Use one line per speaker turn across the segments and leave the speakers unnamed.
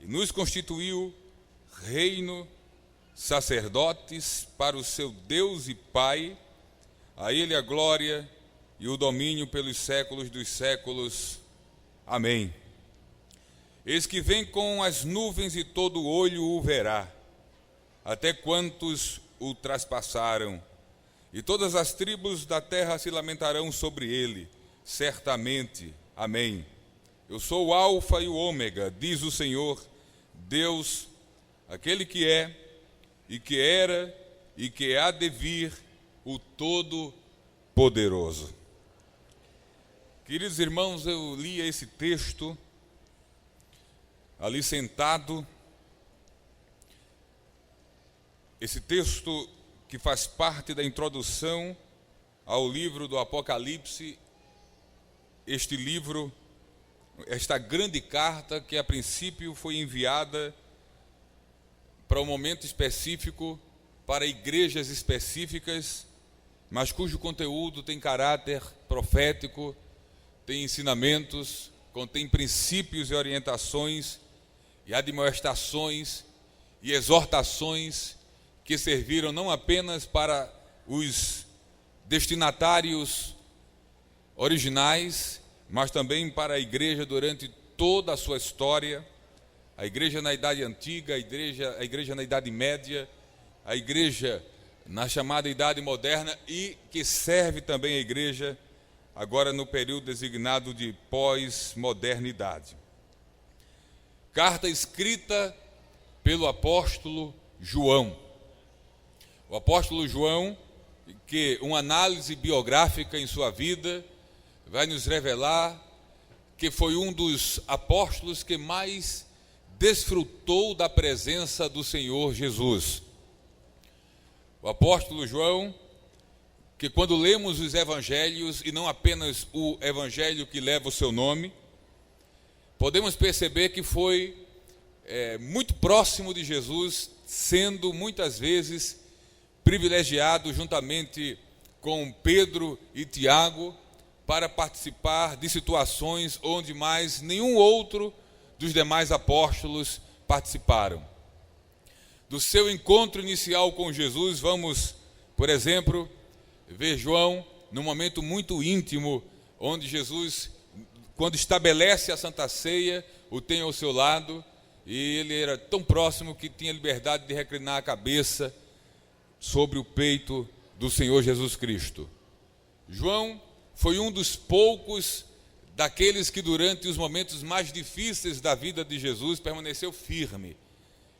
nos constituiu reino, sacerdotes para o seu Deus e Pai. A Ele a glória e o domínio pelos séculos dos séculos. Amém. Eis que vem com as nuvens e todo olho o verá, até quantos o traspassaram, e todas as tribos da terra se lamentarão sobre ele, certamente. Amém. Eu sou o Alfa e o Ômega, diz o Senhor, Deus, aquele que é, e que era, e que há de vir, o Todo-Poderoso. Queridos irmãos, eu li esse texto ali sentado, esse texto que faz parte da introdução ao livro do Apocalipse, este livro, esta grande carta que a princípio foi enviada para um momento específico, para igrejas específicas, mas cujo conteúdo tem caráter profético, tem ensinamentos, contém princípios e orientações, e admoestações e exortações que serviram não apenas para os destinatários originais, mas também para a igreja durante toda a sua história, a igreja na Idade Antiga, a igreja na Idade Média, a igreja na chamada Idade Moderna e que serve também a igreja agora no período designado de pós-modernidade. Carta escrita pelo apóstolo João. O apóstolo João, que uma análise biográfica em sua vida vai nos revelar que foi um dos apóstolos que mais desfrutou da presença do Senhor Jesus. O apóstolo João, que quando lemos os evangelhos, e não apenas o evangelho que leva o seu nome, podemos perceber que foi muito próximo de Jesus, sendo muitas vezes privilegiado juntamente com Pedro e Tiago para participar de situações onde mais nenhum outro dos demais apóstolos participaram. Do seu encontro inicial com Jesus, vamos, por exemplo, ver João num momento muito íntimo, onde Jesus, quando estabelece a Santa Ceia, o tem ao seu lado, e ele era tão próximo que tinha liberdade de reclinar a cabeça sobre o peito do Senhor Jesus Cristo. João foi um dos poucos daqueles que durante os momentos mais difíceis da vida de Jesus permaneceu firme.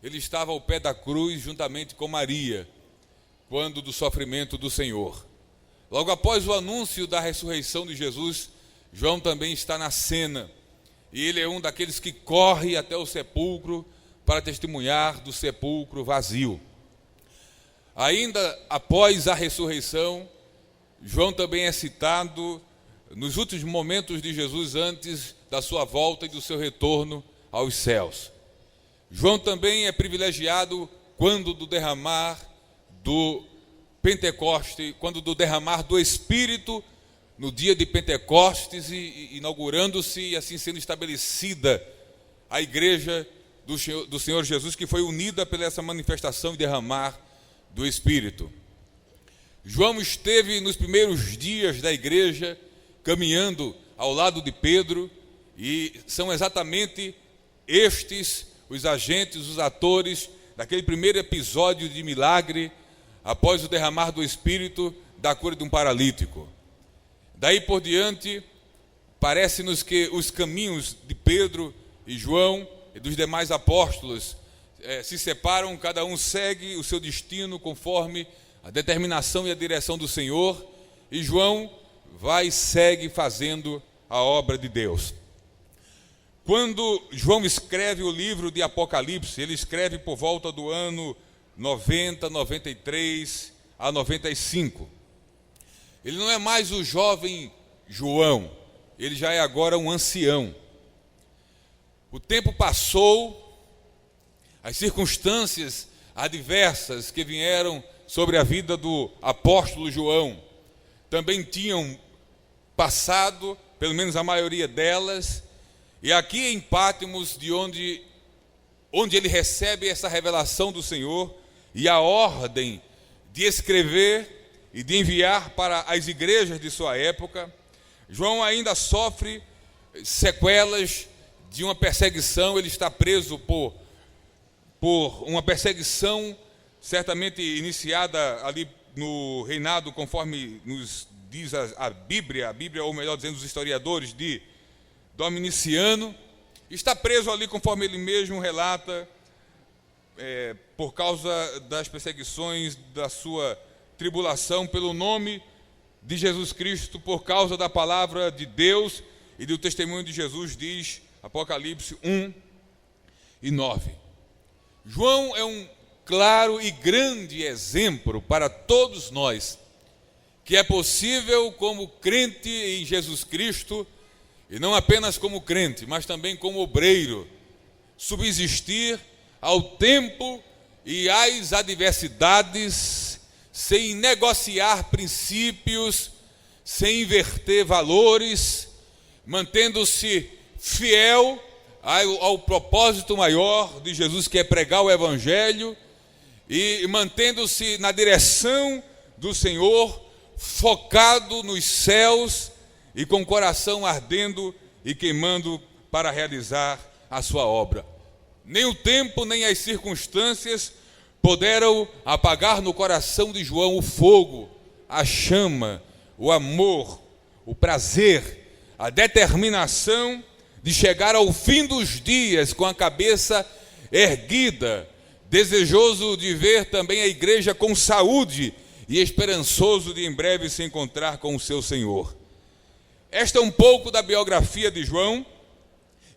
Ele estava ao pé da cruz juntamente com Maria, quando do sofrimento do Senhor. Logo após o anúncio da ressurreição de Jesus, João também está na cena, e ele é um daqueles que corre até o sepulcro para testemunhar do sepulcro vazio. Ainda após a ressurreição, João também é citado nos últimos momentos de Jesus antes da sua volta e do seu retorno aos céus. João também é privilegiado quando do derramar do Pentecoste, quando do derramar do Espírito no dia de Pentecostes, e inaugurando-se e assim sendo estabelecida a igreja do Senhor Jesus, que foi unida pela essa manifestação e derramar do Espírito. João esteve nos primeiros dias da igreja, caminhando ao lado de Pedro, e são exatamente estes os agentes, os atores daquele primeiro episódio de milagre, após o derramar do Espírito, da cura de um paralítico. Daí por diante, parece-nos que os caminhos de Pedro e João e dos demais apóstolos se separam, cada um segue o seu destino conforme a determinação e a direção do Senhor, e João vai e segue fazendo a obra de Deus. Quando João escreve o livro de Apocalipse, ele escreve por volta do ano 90, 93 a 95. Ele não é mais o jovem João, ele já é agora um ancião. O tempo passou, as circunstâncias adversas que vieram sobre a vida do apóstolo João também tinham passado, pelo menos a maioria delas, e aqui em Pátimos, de onde onde ele recebe essa revelação do Senhor e a ordem de escrever e de enviar para as igrejas de sua época, João ainda sofre sequelas de uma perseguição. Ele está preso por uma perseguição certamente iniciada ali no reinado, conforme nos diz a Bíblia, ou melhor dizendo, os historiadores, de Dominiciano. Está preso ali, conforme ele mesmo relata, por causa das perseguições, da sua tribulação, pelo nome de Jesus Cristo, por causa da palavra de Deus e do testemunho de Jesus, diz Apocalipse 1:9. João é um claro e grande exemplo para todos nós, que é possível, como crente em Jesus Cristo, e não apenas como crente, mas também como obreiro, subsistir ao tempo e às adversidades, sem negociar princípios, sem inverter valores, mantendo-se fiel ao propósito maior de Jesus, que é pregar o Evangelho, e mantendo-se na direção do Senhor, focado nos céus e com o coração ardendo e queimando para realizar a sua obra. Nem o tempo, nem as circunstâncias puderam apagar no coração de João o fogo, a chama, o amor, o prazer, a determinação de chegar ao fim dos dias com a cabeça erguida, desejoso de ver também a igreja com saúde e esperançoso de em breve se encontrar com o seu Senhor. Esta é um pouco da biografia de João,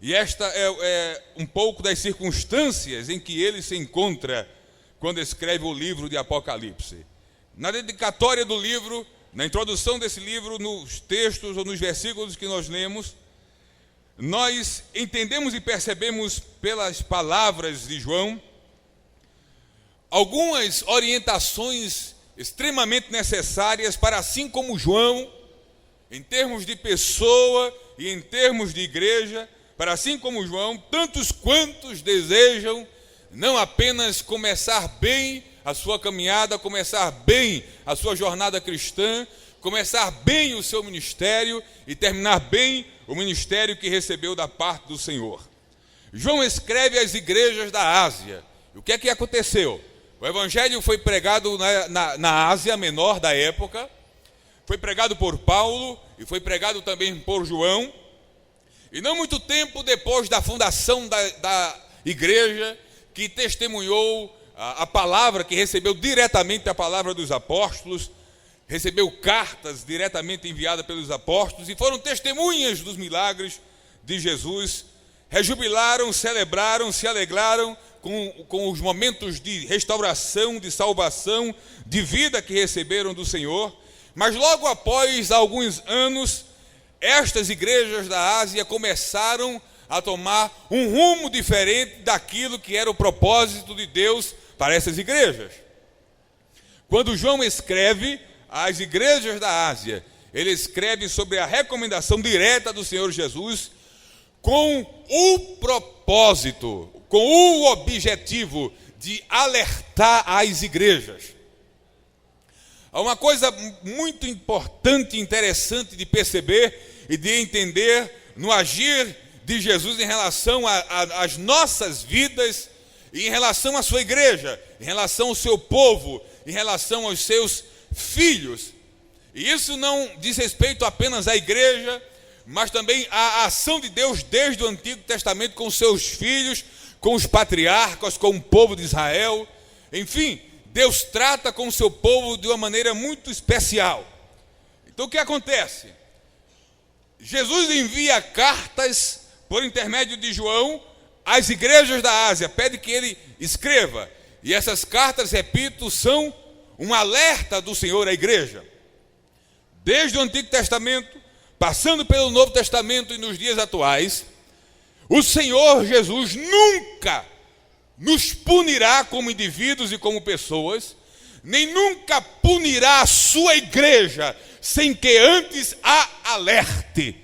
e esta é um pouco das circunstâncias em que ele se encontra quando escreve o livro de Apocalipse. Na dedicatória do livro, na introdução desse livro, nos textos ou nos versículos que nós lemos, nós entendemos e percebemos pelas palavras de João algumas orientações extremamente necessárias para, assim como João, em termos de pessoa e em termos de igreja, para assim como João, tantos quantos desejam não apenas começar bem a sua caminhada, começar bem a sua jornada cristã, começar bem o seu ministério e terminar bem o ministério que recebeu da parte do Senhor. João escreve às igrejas da Ásia. E o que é que aconteceu? O evangelho foi pregado na Ásia Menor da época, foi pregado por Paulo e foi pregado também por João. E não muito tempo depois da fundação da igreja, que testemunhou a palavra, que recebeu diretamente a palavra dos apóstolos, recebeu cartas diretamente enviadas pelos apóstolos e foram testemunhas dos milagres de Jesus, rejubilaram, celebraram, se alegraram com os momentos de restauração, de salvação, de vida que receberam do Senhor. Mas logo após alguns anos, estas igrejas da Ásia começaram a tomar um rumo diferente daquilo que era o propósito de Deus para essas igrejas. Quando João escreve às igrejas da Ásia, ele escreve sobre a recomendação direta do Senhor Jesus, com o propósito, com o objetivo de alertar as igrejas. Há uma coisa muito importante e interessante de perceber e de entender no agir de Jesus em relação às nossas vidas e em relação à sua igreja, em relação ao seu povo, em relação aos seus filhos. E isso não diz respeito apenas à igreja, mas também à ação de Deus desde o Antigo Testamento com seus filhos, com os patriarcas, com o povo de Israel. Enfim, Deus trata com o seu povo de uma maneira muito especial. Então o que acontece? Jesus envia cartas por intermédio de João às igrejas da Ásia, pede que ele escreva. E essas cartas, repito, são um alerta do Senhor à igreja. Desde o Antigo Testamento, passando pelo Novo Testamento e nos dias atuais, o Senhor Jesus nunca nos punirá como indivíduos e como pessoas, nem nunca punirá a sua igreja sem que antes a alerte,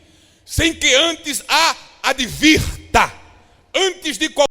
sem que antes a advirta, antes de qualquer